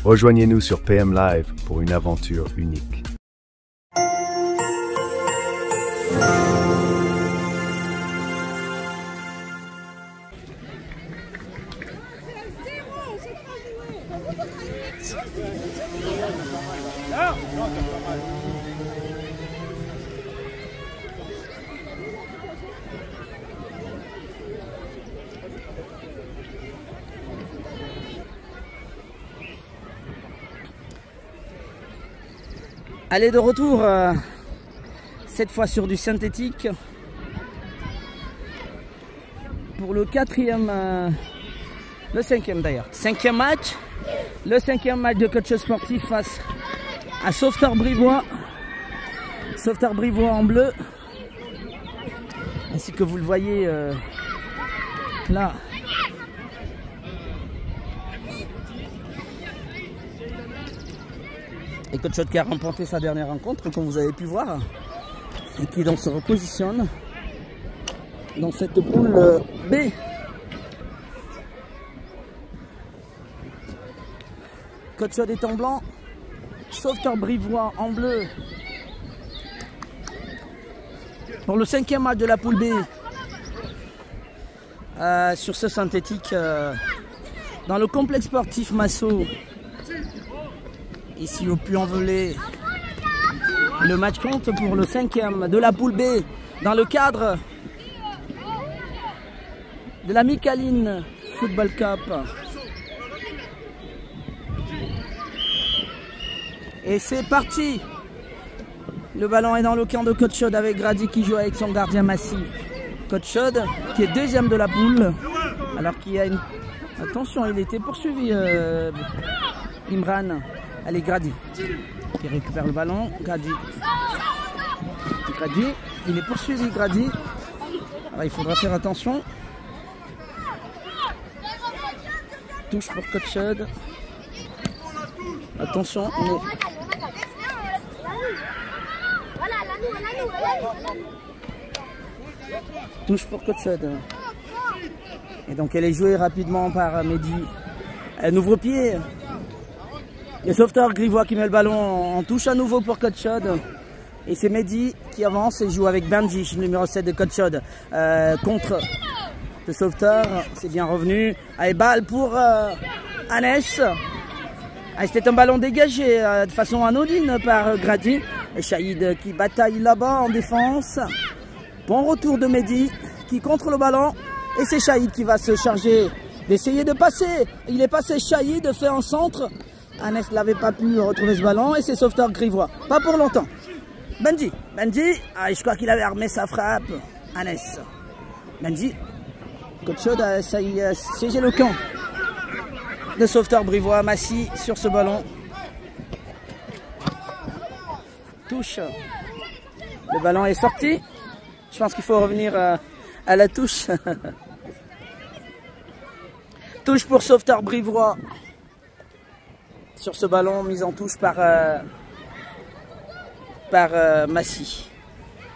Rejoignez-nous sur PM Live pour une aventure unique. Allez, de retour, cette fois sur du synthétique, pour le cinquième d'ailleurs, le cinquième match de coach sportif face à Sauveterre Brivois en bleu, ainsi que vous le voyez là. Et Coach qui a remporté sa dernière rencontre, comme vous avez pu voir, et qui donc se repositionne dans cette poule B. Coach est en blanc, Sauveterre Brivois en bleu. Pour le cinquième match de la poule B, sur ce synthétique, dans le complexe sportif Massot. Ici au Puy-en-Velay, le match compte pour le cinquième de la poule B dans le cadre de la Micaline Football Cup. Et c'est parti. Le ballon est dans le camp de Coach Chaude avec Grady qui joue avec son gardien Massy. Coach Chaude qui est deuxième de la poule, alors qu'il y a une... Attention, il était poursuivi Imran. Allez, Grady qui récupère le ballon. Grady, il est poursuivi, Grady. Alors, il faudra faire attention. Touche pour Coach Chaude. Attention. Touche pour Coach Chaude. Et donc elle est jouée rapidement par Mehdi. Un ouvre-pied. Le Sauveterre Brivois qui met le ballon en touche à nouveau pour Coach Chaude. Et c'est Mehdi qui avance et joue avec Benji, numéro 7 de Coach Chaude. Contre le Sauveterre, c'est bien revenu. Allez, balle pour Annès. C'était un ballon dégagé de façon anodine par Grady. Et Shahid qui bataille là-bas en défense. Bon retour de Mehdi qui contre le ballon. Et c'est Shahid qui va se charger d'essayer de passer. Il est passé, Shahid fait un centre. Annès n'avait pas pu retrouver ce ballon et c'est Sauveterre Brivois. Pas pour longtemps. Benji, je crois qu'il avait armé sa frappe. Annès. Benji. Coach Chaude a siégé le camp de Sauveterre Brivois. Massy sur ce ballon. Touche. Le ballon est sorti. Je pense qu'il faut revenir à la touche. Touche pour Sauveterre Brivois. Sur ce ballon, mise en touche par Massy.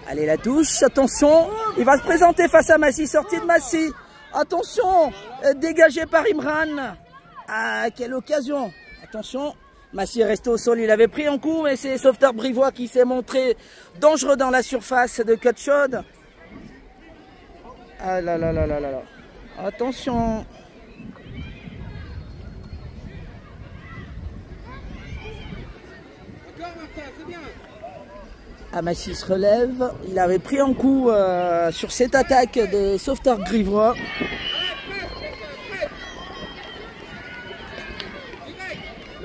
Allez, la touche, attention, il va se présenter face à Massy, sortie de Massy. Attention, dégagé par Imran. Ah, quelle occasion. Attention, Massy est resté au sol, il avait pris un coup, mais c'est Sauveterre Brivois qui s'est montré dangereux dans la surface de Coach Chaude. Ah là là là là là là. Attention. Massy se relève, il avait pris un coup sur cette attaque de Sauveterre Brivois.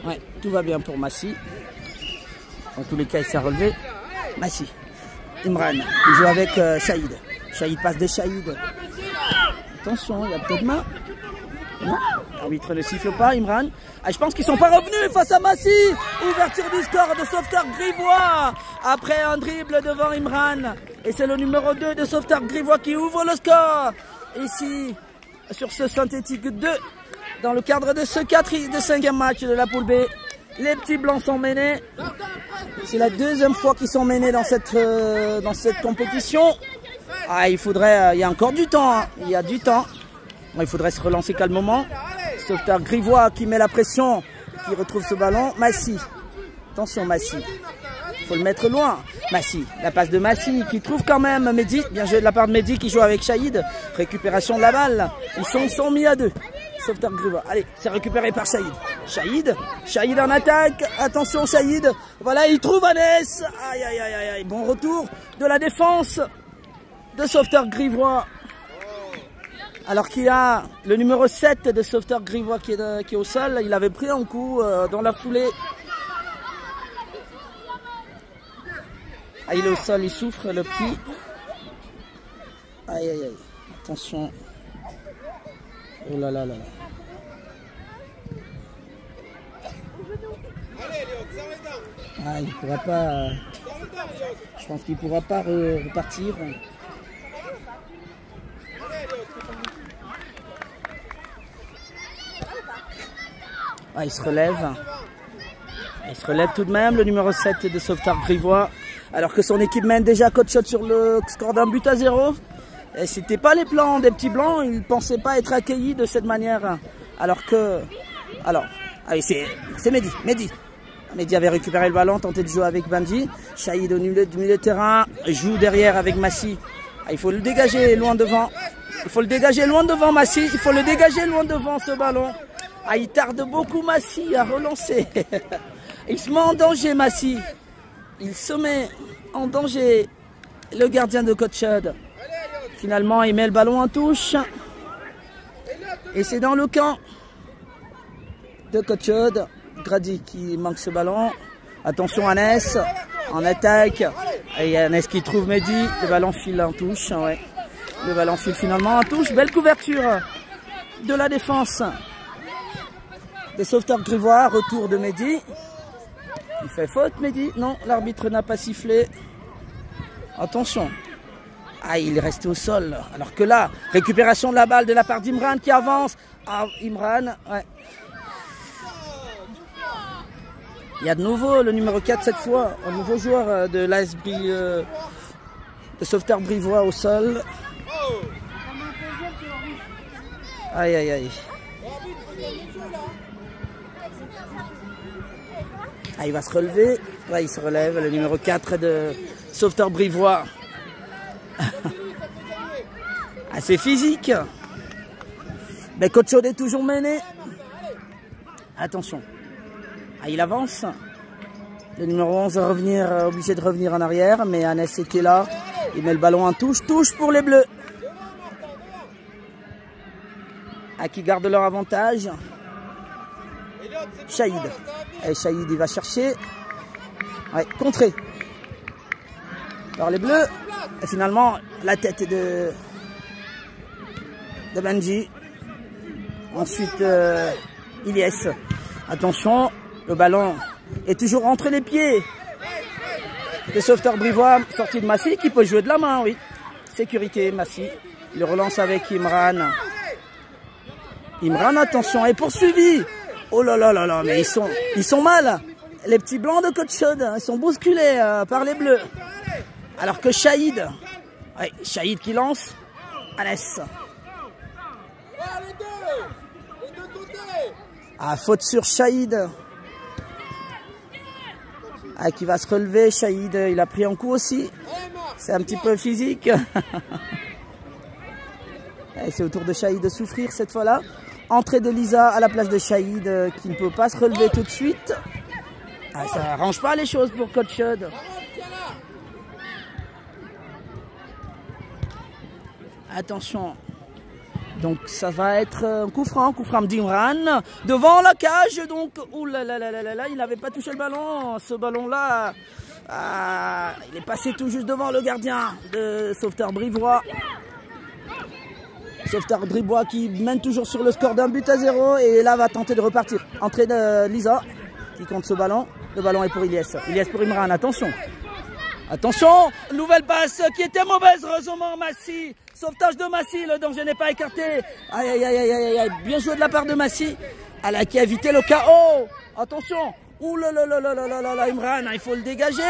Ouais, tout va bien pour Massy. En tous les cas, il s'est relevé. Massy, Imran, qui joue avec Shahid. Shahid passe de Shahid. Attention, il y a peut-être main. Non, l'arbitre ne siffle pas, Imran. Ah, je pense qu'ils ne sont pas revenus face à Massy. Ouverture du score de Sauveterre Brivois. Après un dribble devant Imran. Et c'est le numéro 2 de Sauveterre Brivois qui ouvre le score. Ici, sur ce synthétique 2. Dans le cadre de ce 5e match de la poule B. Les petits blancs sont menés. C'est la deuxième fois qu'ils sont menés dans cette compétition. Ah, il y a encore du temps. Hein. Il y a du temps. Il faudrait se relancer calmement. Sauveteur Grivois qui met la pression, qui retrouve ce ballon. Massy. Attention Massy. Il faut le mettre loin. Massy. La passe de Massy qui trouve quand même Mehdi. Bien joué de la part de Mehdi qui joue avec Shahid. Récupération de la balle. Ils sont mis à 2. Sauveteur Grivois. Allez, c'est récupéré par Shahid. Shahid en attaque. Attention Shahid. Voilà, il trouve Anès. Aïe, aïe, aïe, aïe. Bon retour de la défense de Sauveteur Grivois. Alors qu'il y a le numéro 7 de Sauveteur Grivois qui est au sol. Il avait pris un coup dans la foulée. Ah, il est au sol, il souffre le petit. Aïe, aïe, aïe. Attention. Oh là là là là. Ah, il pourra pas. Je pense qu'il pourra pas repartir. Ah, il se relève. Il se relève tout de même, le numéro 7 de Sauveteur Grivois. Alors que son équipe mène déjà coach shot sur le score d'un but à 0. Et c'était pas les plans des petits blancs, ils ne pensaient pas être accueillis de cette manière. Alors, allez, c'est Mehdi. Mehdi avait récupéré le ballon, tenté de jouer avec Bandji. Shahid au milieu de terrain, joue derrière avec Massy. Ah, il faut le dégager loin devant. Massy. Il faut le dégager loin devant ce ballon. Ah, il tarde beaucoup Massy à relancer. Il se met en danger Massy. Il se met en danger le gardien de Coachod. Finalement, il met le ballon en touche. Et c'est dans le camp de Coachod. Grady qui manque ce ballon. Attention Anès en attaque. Et Anès qui trouve Mehdi. Le ballon file en touche. Ouais. Le ballon file finalement en touche. Belle couverture de la défense des Sauveteurs Grivois. Retour de Mehdi. Il fait faute Mehdi. Non, l'arbitre n'a pas sifflé. Attention. Ah, il est resté au sol. Alors que là, récupération de la balle de la part d'Imran qui avance. Ah, Imran, ouais. Il y a de nouveau le numéro 4 cette fois. Un nouveau joueur de l'ASB de Sauveteur Grivois au sol. Aïe, aïe, aïe. Ah, il va se relever. Ouais, il se relève. Le numéro 4 de Sauveteur Grivois. Assez physique. Mais Coachod est toujours mené. Attention. Ah, il avance. Le numéro 11 va obligé de revenir en arrière. Mais Anès était là. Il met le ballon en touche. Touche pour les Bleus. Ah, qui gardent leur avantage. Shahid. Et Shahid, il va chercher. Ouais, contré. Alors les Bleus. Et finalement, la tête de Bandji. Ensuite, Ilyes. Attention, le ballon est toujours entre les pieds. Le Sauveteur Grivois, sorti de Massy, qui peut jouer de la main, oui. Sécurité, Massy. Il relance avec Imran. Imran, attention, est poursuivi. Oh là là là là, mais ils sont mal. Les petits blancs de Coachod, ils sont bousculés par les Bleus. Alors que Shahid, ouais, Shahid qui lance, Anès. Ah, faute sur Shahid. Ah, qui va se relever, Shahid, il a pris un coup aussi. C'est un petit peu physique. C'est au tour de Shahid de souffrir cette fois-là. Entrée de Lisa à la place de Shahid qui ne peut pas se relever tout de suite. Ah, ça n'arrange pas les choses pour Coachod. Attention. Donc ça va être un coup franc d'Imran devant la cage. Donc, ouh là là là là là, il n'avait pas touché le ballon. Ce ballon-là, il est passé tout juste devant le gardien de Sauveteur Grivois. Sauveteur Grivois qui mène toujours sur le score d'un but à 0 et là va tenter de repartir. Entrée de Lisa qui compte ce ballon. Le ballon est pour Ilyes. Ilyes pour Imran, attention. Attention, nouvelle passe qui était mauvaise, heureusement Massy. Sauvetage de Massy, le danger n'est pas écarté. Aïe, aïe, aïe, aïe, aïe, bien joué de la part de Massy. Elle a qui a évité le chaos. Attention, Ouh là là là là là là là, Imran, il faut le dégager.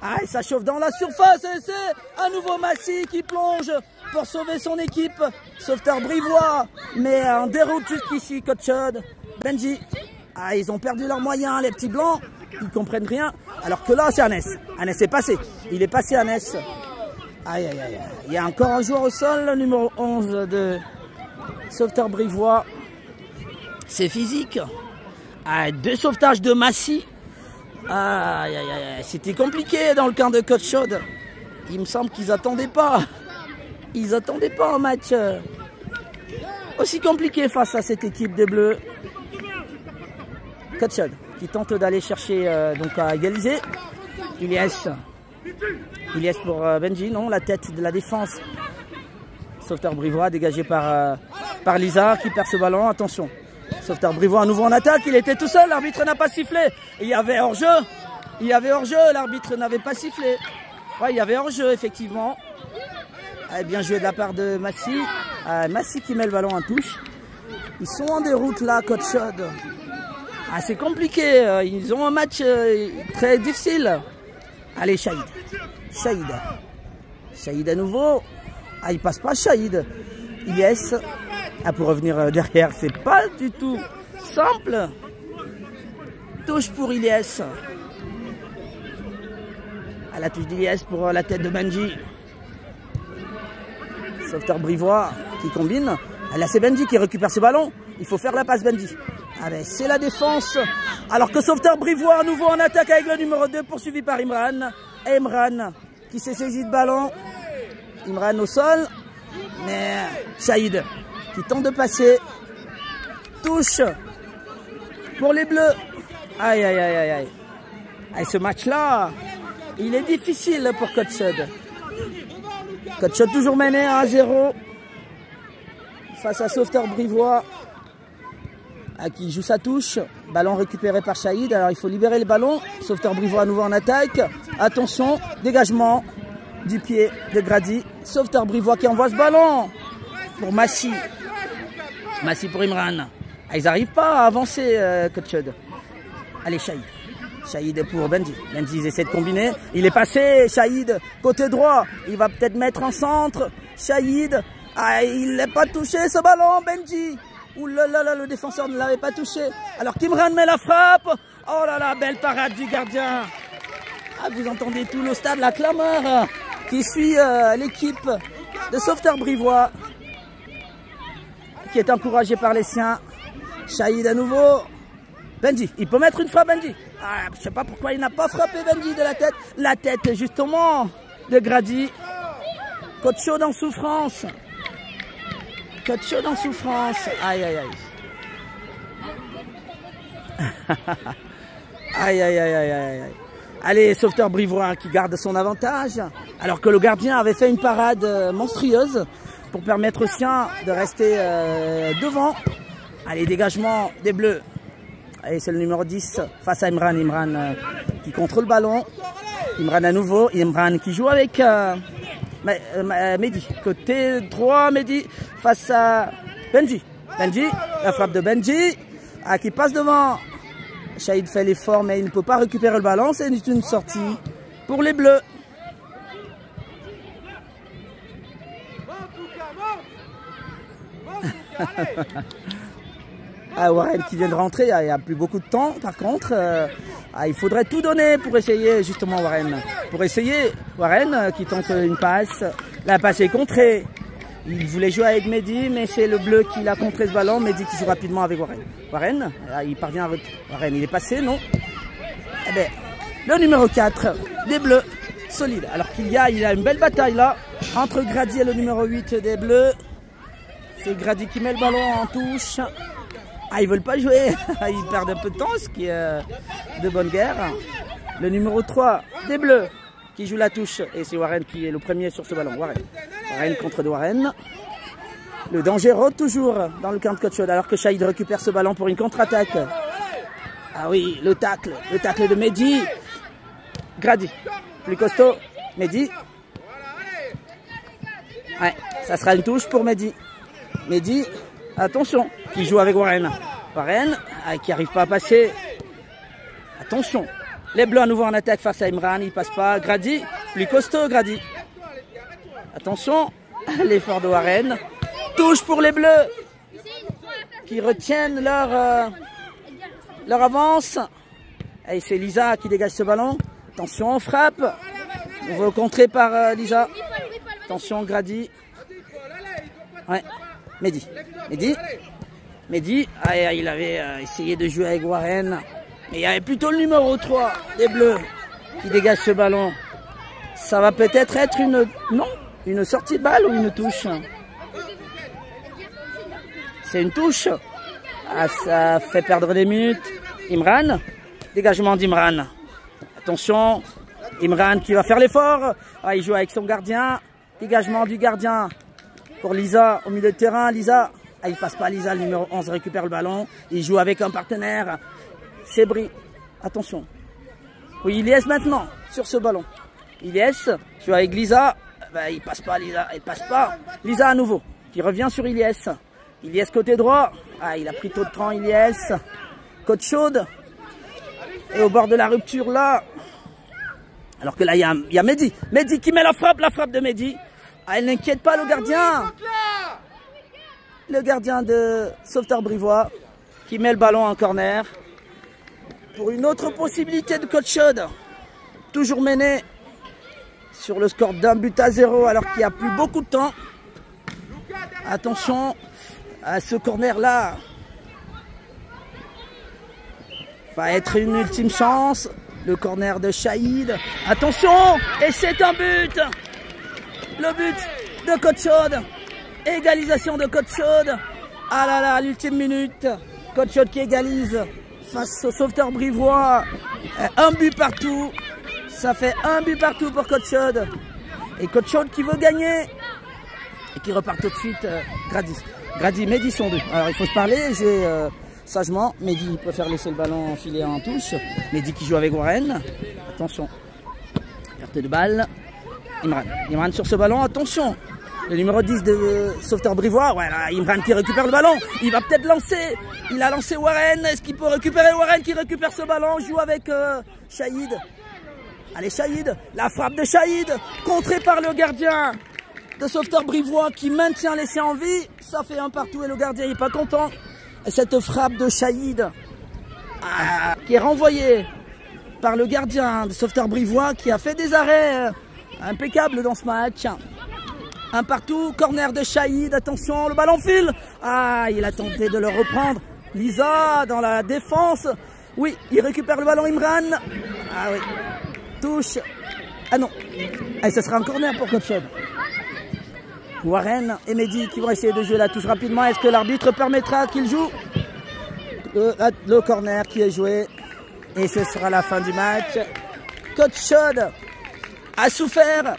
Ah, et ça chauffe dans la surface et c'est un nouveau Massy qui plonge pour sauver son équipe. Sauveteur brivois, mais en déroute jusqu'ici, coach Chod. Benji. Ah, ils ont perdu leurs moyens, les petits blancs. Ils comprennent rien. Alors que là, c'est Anes. Anes est passé. Il est passé, Anes. Aïe, aïe, aïe. Il y a encore un joueur au sol, le numéro 11 de sauveteur brivois. C'est physique. Ah, 2 sauvetages de Massy. Aïe, aïe, aïe. C'était compliqué dans le camp de coach Chod. Il me semble qu'ils n'attendaient pas. Ils n'attendaient pas un match aussi compliqué face à cette équipe des Bleus. Coach Chod qui tente d'aller chercher donc à égaliser. Ilyes pour Benji, non, la tête de la défense. Sauveteur brivois dégagé par Lisa qui perd ce ballon. Attention, sauveteur brivois à nouveau en attaque. Il était tout seul, l'arbitre n'a pas sifflé. Il y avait hors-jeu. Il y avait hors-jeu, l'arbitre n'avait pas sifflé. Ouais, il y avait hors-jeu effectivement. Bien joué de la part de Massy. Massy qui met le ballon en touche. Ils sont en déroute là, coach Chod. Ah, c'est compliqué, ils ont un match très difficile. Allez, Shahid. Shahid à nouveau. Ah, il passe pas, Shahid. Ilyes. Ah, pour revenir derrière, c'est pas du tout simple. Touche pour Ilyes. À la touche d'Ilyes pour la tête de Benji. Sauveteur brivois qui combine. Là, c'est Benji qui récupère ce ballon. Il faut faire la passe, Benji. Ah ben, c'est la défense. Alors que sauveteur brivois à nouveau en attaque avec le numéro 2 poursuivi par Imran. Et Imran qui s'est saisi de ballon. Imran au sol. Mais Shahid qui tente de passer. Touche pour les Bleus. Aïe, aïe, aïe, aïe, aïe. Et ce match-là, il est difficile pour coach Chod. Coach Chod toujours mené à 1-0. Face à sauveteur brivois. Qui joue sa touche, ballon récupéré par Shahid, alors il faut libérer le ballon, sauveteur brivois à nouveau en attaque, attention, dégagement du pied de Grady, sauveteur brivois qui envoie ce ballon pour Massy, Massy pour Imran, ils n'arrivent pas à avancer coach Chod. Allez Shahid pour Benji, ils essaient de combiner, il est passé, Shahid, côté droit, il va peut-être mettre en centre, Shahid, il n'a pas touché ce ballon, Benji. Ouh là là là, le défenseur ne l'avait pas touché. Alors qu'Imran met la frappe. Oh là là, belle parade du gardien. Ah, vous entendez tout le stade, la clameur qui suit l'équipe de sauveteur brivois qui est encouragée par les siens. Shahid à nouveau. Benji, il peut mettre une frappe, Benji. Ah, je ne sais pas pourquoi il n'a pas frappé Benji de la tête. La tête justement de Grady. Coach Chod en souffrance. Coach Chod en souffrance. Aïe, aïe, aïe. Aïe, aïe, aïe, aïe, aïe. Allez, sauveteur brivois qui garde son avantage. Alors que le gardien avait fait une parade monstrueuse pour permettre aux siens de rester devant. Allez, dégagement des Bleus. Allez, c'est le numéro 10 face à Imran. Imran qui contrôle le ballon. Imran à nouveau. Imran qui joue avec... Mehdi, côté droit, Mehdi face à Benji. Benji, la frappe de Benji qui passe devant. Shahid fait l'effort mais il ne peut pas récupérer le ballon. C'est une sortie pour les Bleus. Warren qui vient de rentrer, il n'y a plus beaucoup de temps par contre. Il faudrait tout donner pour essayer justement Warren. Pour essayer Warren qui tente une passe. La passe est contrée. Il voulait jouer avec Mehdi mais c'est le bleu qui l'a contré ce ballon. Mehdi qui joue rapidement avec Warren. Warren, il parvient avec Warren. Il est passé, non? Eh bien, le numéro 4 des Bleus, solide. Alors qu'il y a une belle bataille là entre Grady et le numéro 8 des Bleus. C'est Grady qui met le ballon en touche. Ils veulent pas jouer, ils perdent un peu de temps, ce qui est de bonne guerre. Le numéro 3 des Bleus qui joue la touche et c'est Warren qui est le premier sur ce ballon. Warren contre Warren. Le danger rôde toujours dans le camp de coach Chod alors que Shahid récupère ce ballon pour une contre-attaque. Ah oui, le tacle de Mehdi. Grady, plus costaud, Mehdi. Ouais, ça sera une touche pour Mehdi. Mehdi, attention, qui joue avec Warren. Warren, qui n'arrive pas à passer. Attention. Les Bleus à nouveau en attaque face à Imran. Il passe pas. Grady. Plus costaud, Grady. Attention. L'effort de Warren. Touche pour les Bleus. Qui retiennent leur avance. Et c'est Lisa qui dégage ce ballon. Attention, frappe. Nouveau contré par Lisa. Attention, Grady. Ouais. Mehdi. Ah, il avait essayé de jouer avec Warren. Mais il y avait plutôt le numéro 3 des Bleus qui dégage ce ballon. Ça va peut-être être une sortie de balle ou une touche. C'est une touche. Ah, ça fait perdre des minutes. Imran. Dégagement d'Imran. Attention. Imran qui va faire l'effort. Ah, il joue avec son gardien. Dégagement du gardien pour Lisa au milieu de terrain. Lisa. Ah, il passe pas. Lisa, le numéro 11, récupère le ballon. Il joue avec un partenaire. C'est Bri. Attention. Oui, Ilyes maintenant sur ce ballon. Ilyes joue avec Lisa. Ben, il passe pas, Lisa. Il passe pas. Lisa à nouveau qui revient sur Ilyes. Ilyes côté droit. Ah, il a pris tôt de cran, Ilyes. Côte chaude. Et au bord de la rupture là. Alors que là, il y a Mehdi. Mehdi qui met la frappe de Mehdi. Ah, elle n'inquiète pas le gardien. Le gardien de Sauveteur Brivois qui met le ballon en corner. Pour une autre possibilité de Côte chaude. Toujours mené sur le score d'1-0 alors qu'il n'y a plus beaucoup de temps. Attention à ce corner là. Va être une ultime chance. Le corner de Shahid. Attention. Et c'est un but. Le but de Côte chaude. Égalisation de Côte chaude. Ah là là, l'ultime minute. Côte chaude qui égalise face au Sauveteur Brivois. Un but partout. Ça fait un but partout pour Côte chaude. Et Côte chaude qui veut gagner. Et qui repart tout de suite. Grady, Mehdi sont deux. Alors il faut se parler. J'ai sagement. Mehdi préfère laisser le ballon enfiler en touche. Mehdi qui joue avec Warren. Attention. Perte de balle. Imran sur ce ballon. Attention. Le numéro 10 de Sauveteur Brivois. Voilà, Imran qui récupère le ballon. Il va peut-être lancer. Il a lancé Warren. Est-ce qu'il peut récupérer Warren qui récupère ce ballon? Joue avec Shahid. Allez, Shahid. La frappe de Shahid. Contrée par le gardien de Sauveteur Brivois qui maintient l'essai en vie. Ça fait un partout et le gardien n'est pas content. Et cette frappe de Shahid qui est renvoyée par le gardien de Sauveteur Brivois qui a fait des arrêts impeccables dans ce match. Un partout, corner de Shahid, attention, le ballon file. Ah, il a tenté de le reprendre. Lisa dans la défense. Oui, il récupère le ballon, Imran. Ah oui, touche. Ah non, et ce sera un corner pour Côte chaude. Warren et Mehdi qui vont essayer de jouer la touche rapidement. Est-ce que l'arbitre permettra qu'il joue le corner qui est joué. Et ce sera la fin du match. Côte chaude a souffert.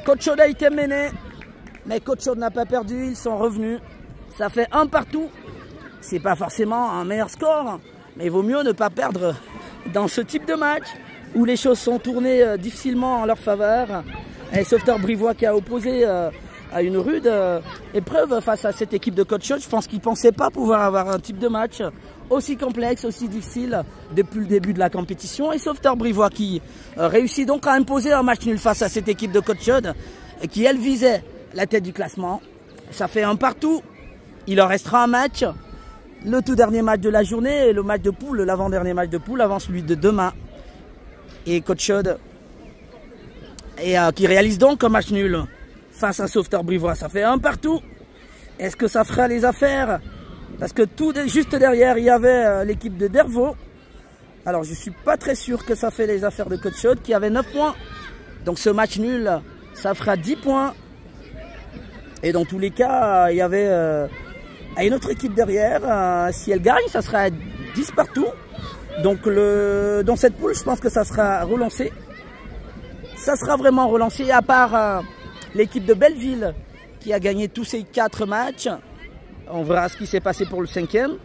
Côte chaude a été mené. Mais Côte chaude n'a pas perdu. Ils sont revenus. Ça fait un partout. C'est pas forcément un meilleur score. Mais il vaut mieux ne pas perdre dans ce type de match où les choses sont tournées difficilement en leur faveur. Et Sauveteur Brivois qui a opposé à une rude épreuve face à cette équipe de Côte chaude. Je pense qu'ils ne pensaient pas pouvoir avoir un type de match aussi complexe, aussi difficile depuis le début de la compétition. Et Sauveteur Brivois qui réussit donc à imposer un match nul face à cette équipe de Côte chaude qui, elle, visait la tête du classement. Ça fait un partout. Il en restera un match. Le tout dernier match de la journée, le match de poule, l'avant-dernier match de poule, avant celui de demain. Et Côte chaude qui réalise donc un match nul face à Sauveteur Brivois. Ça fait un partout. Est-ce que ça fera les affaires? Parce que juste derrière, il y avait l'équipe de Dervaux. Alors, je ne suis pas très sûr que ça fait les affaires de Côte chaude qui avait 9 points. Donc, ce match nul, ça fera 10 points. Et dans tous les cas, il y avait une autre équipe derrière. Si elle gagne, ça sera 10 partout. Donc, dans cette poule, je pense que ça sera relancé. Ça sera vraiment relancé, à part l'équipe de Belleville qui a gagné tous ses 4 matchs. On verra ce qui s'est passé pour le 5e.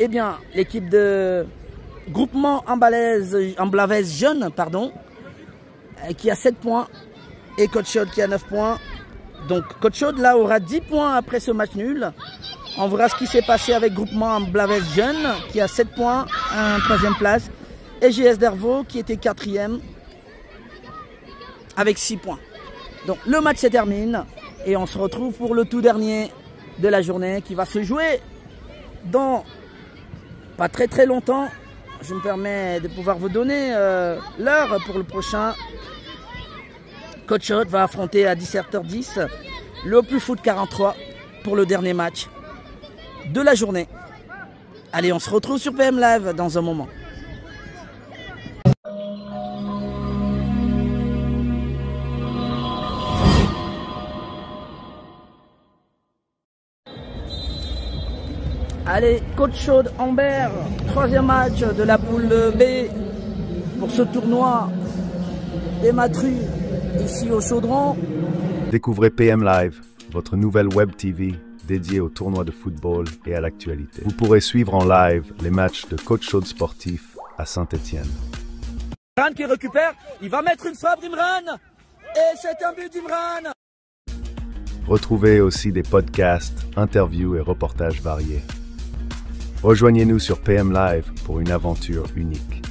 Eh bien, l'équipe de Groupement Amblavez Jeune, qui a 7 points. Et Côte chaude qui a 9 points. Donc, Côte chaude, là, aura 10 points après ce match nul. On verra ce qui s'est passé avec Groupement Amblavez Jeune, qui a 7 points, en 3e place. et JS Dervaux qui était 4e avec 6 points. Donc le match se termine et on se retrouve pour le tout dernier de la journée qui va se jouer dans pas très longtemps. Je me permets de pouvoir vous donner l'heure pour le prochain. Coach Hot va affronter à 17h10 le Plus Foot 43 pour le dernier match de la journée. Allez, on se retrouve sur PM Live dans un moment. Allez, Coach Chaude Ambert, 3e match de la poule B pour ce tournoi des Matrues ici au Chaudron. Découvrez PM Live, votre nouvelle web TV dédiée au tournoi de football et à l'actualité. Vous pourrez suivre en live les matchs de Coach Chaude Sportif à Saint-Étienne. Imran qui récupère, il va mettre une frappe d'Imran et c'est un but d'Imran. Retrouvez aussi des podcasts, interviews et reportages variés. Rejoignez-nous sur PM Live pour une aventure unique.